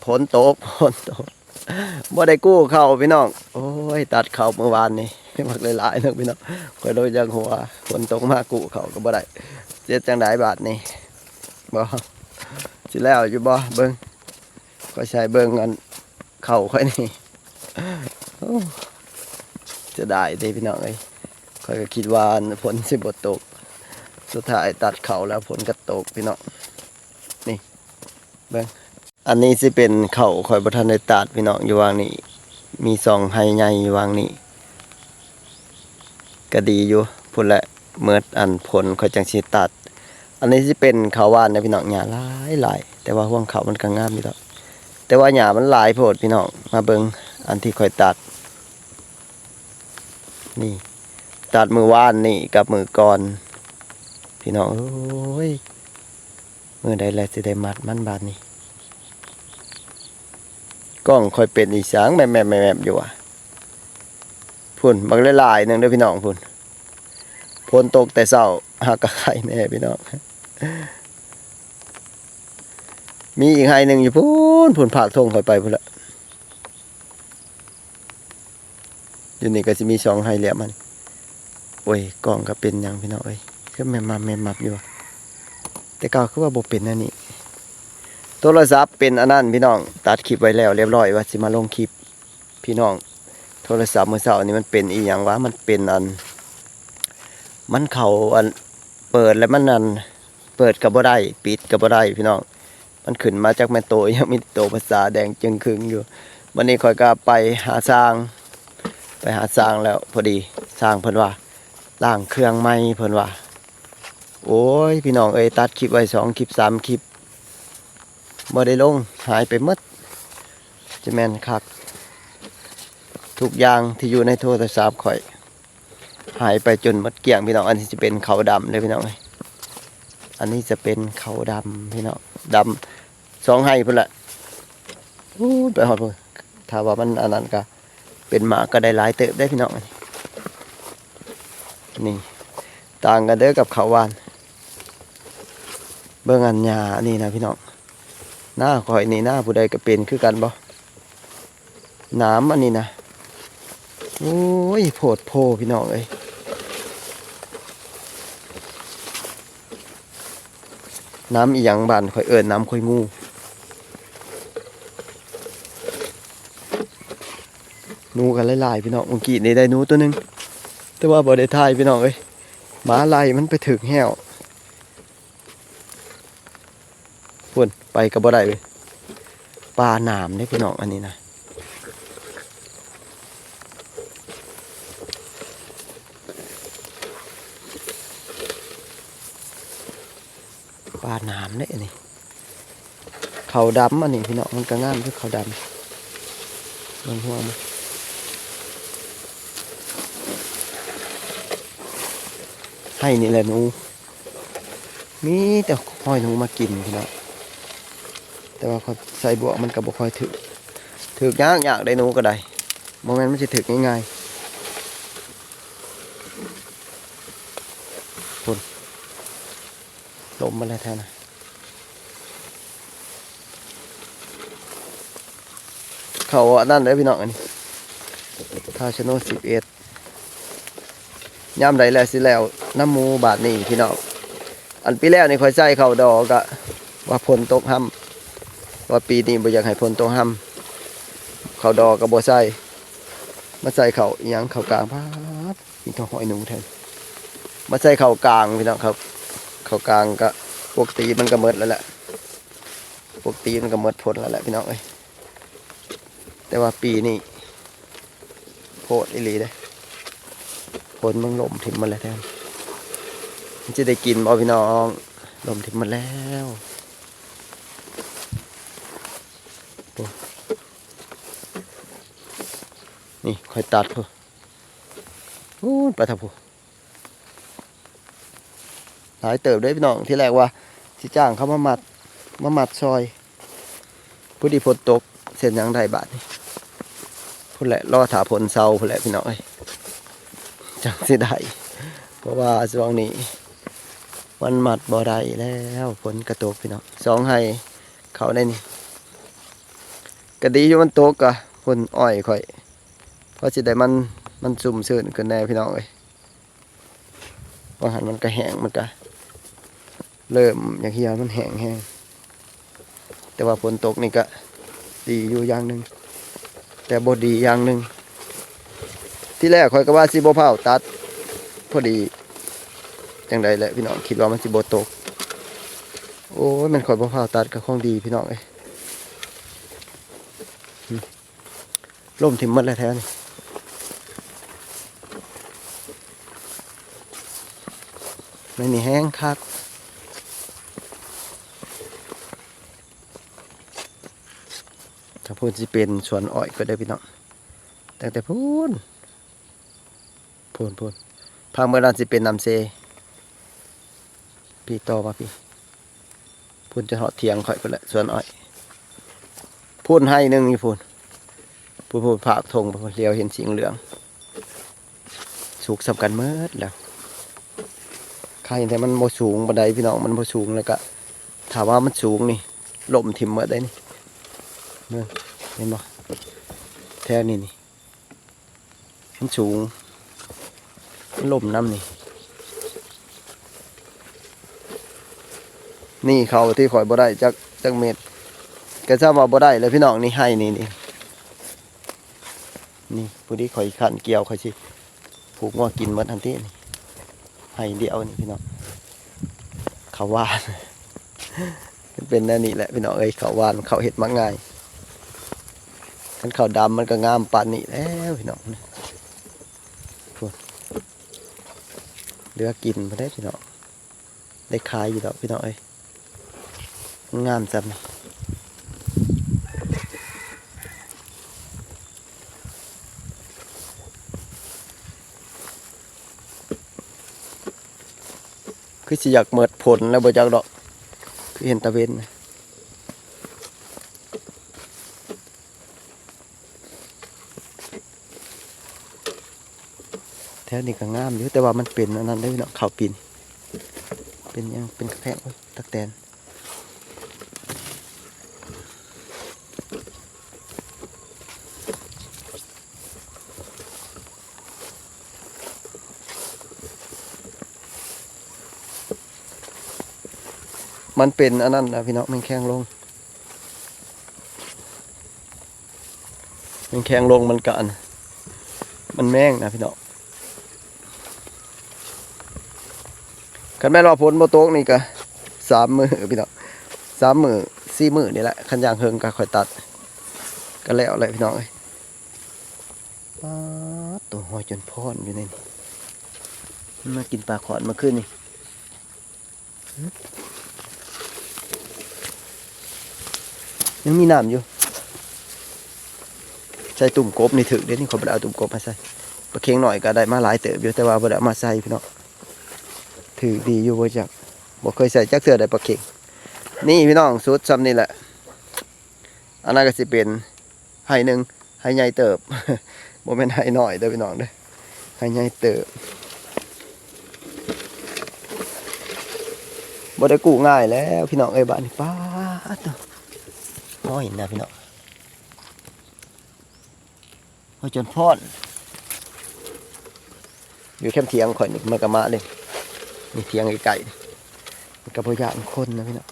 ฝนตกบ่ได้กู้เข้าพี่น้องโอ้ยตัดเข้าเมื่อวานนี่มักหลายๆนึกพี่น้องคอยโดยจังหัวฝนตกมากู้เข้าก็บ่ได้เจ็ดจังไดบาทนี่บ่สิแล้วอยู่บ่เบิ่งก็ใช้เบิ่งอันเข้าค่อยนี่โอ้จะได้เด้พี่น้องเอ้ยข้อยก็คิดว่าฝนสิบ่ตกสุดท้ายตัดเข้าแล้วฝนก็ตกพี่น้องนี่เบิ่งอันนี้สิเป็นเข้าข้อยบ่ทันได้ตัดพี่น้องอยู่วางนี้มี2ไฮใหญ่อยู่วางนี้ก็ดีอยู่พุ่นแหละเมิดอันผลข้อยจังสิตัดอันนี้สิเป็นข้าวหวานนะพี่น้องหญ้าหลายแต่ว่าห่วงเขามันก็งามอยู่ดอกแต่ว่าหญ้ามันหลายโพดพี่น้องมาเบิ่งอันที่ข้อยตัดนี่ตัดมือวานนี่กับมือก่อนพี่น้องโอ้ยมือใดแลสิได้มัดมันบาดนี้กล้องค่อยเป็นอีสางแมบๆอยู่อ่ะพุ่นบักหลายๆนึงเด้อพี่น้องพุ่นฝนตกแต่เช้าหากะไข่แน่พี่น้องมีอีกไห้หนึ่งอยู่พุ่นผากทงค่อยไปพุ่นละอยู่นี่ก็สิมี2ไห้เหลี่ยมมันโอ้ยกล้องก็เป็นหยังพี่น้องเอ้ยคือแม่มับอยู่แต่เก่าคือว่าบ่เป็นอันนี้โทรศัพท์เป็นอันนั้นพี่น้องตัดคลิปไว้แล้วเรียบร้อยว่าสิมาลงคลิปพี่น้องโทรศัพท์มื้อเช้านี้มันเป็นอีหยังวะมันเป็นอันมันเข้าอันเปิดแล้วมันอันเปิดก็บ่ได้ปิดก็บ่ได้พี่น้องมันขึ้นมาจากแม่โตยังมีโตภาษาแดงจึงครึงอยู่วันนี้ข่อยก็ไปหาสร้างแล้วพอดีสร้างเพิ่นว่าล้างเครื่องใหม่เพิ่นว่าโอ้ยพี่น้องเอ้ยตัดคลิปไว้2คลิป3คลิปบ่ได้ลงหายไปหมดจะแม่นคักทุกอย่างที่อยู่ในโทรศัพท์ข่อยหายไปจนหมดเกลี้ยงพี่น้องอันนี้จะเป็นขาวดำเลยพี่น้องเอ้ยอันนี้จะเป็นขาวดำพี่น้องดำ2ไห้พุ่นละโอ้ไปฮอดพุ่นถ้าว่ามันอันนั้นก็เป็นหมาก็ได้หลายเติบได้พี่น้องนี่ต่างกันเด้อกับขาวหวานเบิ่งอันหญ้านี่นะพี่น้องหน้าข่อยนี่หน้าผู้ใดก็เป็นคือกันบ่น้ำอันนี้นะโอ้ยโพดโพพี่น้องเอ้ยน้ำอีหยังบ้านข่อยเอิ้นน้ำข่อยงูหนูกันหลายๆพี่น้องเมื่อกี้นี่ได้หนูตัวนึงแต่ว่าบ่ได้ถ่ายพี่น้องเอ้ยหมาไล่มันไปถึงแห้วพุ่นไปก็บ่ได้เว้ยปลาหนามเด้พี่น้องอันนี้นะปลาหนามเด้นี่เขาดำอันนี้พี่น้องมันก็งามคือเขาดำมันหัวมันให้นี่แหละหนูมีแต่ห้อยหนูมากินพี่น้องแต่ว่าเขาใส่บวกมันก็บ่ค่อยถึกยากได้หนูก็ได้บ่แม่นมันสิถึกง่ายๆพุ่นลมมาแล้วแท้นะเขาอันนั้นเลยพี่น้องอันนี้ท่าชะโนด11ย่ำใดแล้วสิแล้วน้ำมูบาทนี่พี่น้องอันปีแล้วนี่ค่อยใส่เขาดอกก็ว่าฝนตกห้ำว่าปีนี้บ่อยากให้ฝนตกห้ำเขาดอกก็บ่ใส่มาใส่เขาอีหยังเขากลางพับมีทองหอยหนูแทนมาใส่เขากลางพี่น้องครับเขากลางก็ปกติมันก็หมดแล้วแหละปกติมันก็หมดผลแล้วแหละพี่น้องเอ้ยแต่ว่าปีนี้โพดอีหลีเลยฝนมันลมถิ่มมาแล้วแทนมันจะได้กินบ่พี่น้องลมถิ่มมาแล้วนี่ค่อยตัดพูอู้ไปทับพูหลายเติบได้พี่น้องที่แรกว่าที่จ้างเขามามัดซอยผู้ดีฝนตกเส้นยังไดบาทนี่พูดแหละรอถาผลเศร้าพูดแหละพี่น้องเอ้ยจังสิได้เพราะว่าช่วงนี้มันมัดบ่ได้แล้วฝนกระตกพี่น้อง2ไห้เขาได้นี่ ก็ดีอยู่มันตกกะพ่นอ้อยข่อยเพราะสิได้มันซุ่มซื่นขึ้นแน่พี่น้องเอ้ยว่าหันมันก็แห้งมันก็เริ่มอย่างเฮียมันแห้งแห้งแต่ว่าฝนตกนี่ก็ดีอยู่อย่างหนึ่งแต่บ่ดีอย่างหนึ่งที่แรกข่อยก็ว่าสิบ่เผาตัดพอดีจังใดแหละพี่น้องคิดว่ามันสิบ่ตกโอ้ยมันข่อยบ่เผาตัดก็คงดีพี่น้องเอ้ยล่มถิ่มหมดแล้วแท้นี่ไม่มีแห้งคักถ้าพูดสิเป็นสวนอ้อยก็ได้พี่น้องตั้งแต่พูนพาเมื่อนั้นสิเป็นน้ำเซพี่ต่อมาพี่พูนจะเหาะเทียงข่อยไปแหละสวนอ้อยพูนให้หนึ่งนี่พูนผากทงพูนเลี้ยวเห็นสีเหลืองสุกสำคัญเมื่อแล้วใครแต่มันโมสูงบันไดพี่น้องมันโมสูงแล้วก็ถามว่ามันสูงนี่ล่มถิ่มเมื่อได้นี่เห็นบ่แท้นี่มันสูงมันล่มน้ำนี่เขาที่ข่อยบ่ได้จักเม็ดก็ทราบว่าบ่ได้เลยพี่น้องนี่ให้นี่ผู้ที่ข่อยขันเกี่ยวข่อยสิผูกงอกินหมดทันทีนี่ให้เดียวนี่พี่น้องเขาวานเป็นนั่นนี่แหละพี่น้องเอ้ยเขาวานเขาเห็ดมักง่ายขันเขาดำมันก็งามปานนี่แล้วพี่น้องเหลือกินมาได้พี่น้องได้ขายอยู่ดอกพี่น้องเอ้ยงามจังคือสิอยากเมิดผลแล้วบ่จักดอกคือเห็นตะเวนแถวนี้ก็งามอยู่แต่ว่ามันเป็นอันนั้นได้พี่น้องข้าวปีนเป็นยังเป็นกระแพงตักแตนมันเป็นอันนั้นนะพี่น้องมันแข็งลงมันกะอันมันแม่งนะพี่น้องคันแม่นว่าฝนบ่ตกนี่ก็3 มื้อพี่น้อง3 มื้อ4 มื้อนี่แหละคันย่างเฮิงก็ค่อยตัดก็แล้วแหละพี่น้องเอ้ยตัวหอยจนพอนอยู่นี่มากินปลาขอนมาขึ้นนี่ยังมีน้ำอยู่ใส่ตุ่มกบนี่ถึกเดี๋ยวนี้เขาบ่ได้เอาตุ่มกบมาใส่ปลาเค็งหน่อยก็ได้มาหลายเติบอยู่แต่ว่าบ่ได้เอามาใส่พี่น้องถือดีอยู่บ่จักบ่เคยใส่จักเทื่อได้ปลาเค็งนี่พี่น้องสุดซ้ำนี่แหละอันนั้นก็สิเป็นไห่หนึ่งไห่ใหญ่เติบ บ่แม่นไห่น้อยเด้อพี่น้องเด้อไห่ใหญ่เติบบ่ได้กู้ง่ายแล้วพี่น้องเอ้ยบ้านนี้ป๊าดน้อยนะพี่น้องโอ้ยจนพอนอยู่แคมป์เถียงข่อยนี่มันก็มาเลยมีเถียงไกลๆมันก็บ่ย่านคนนะพี่น้อง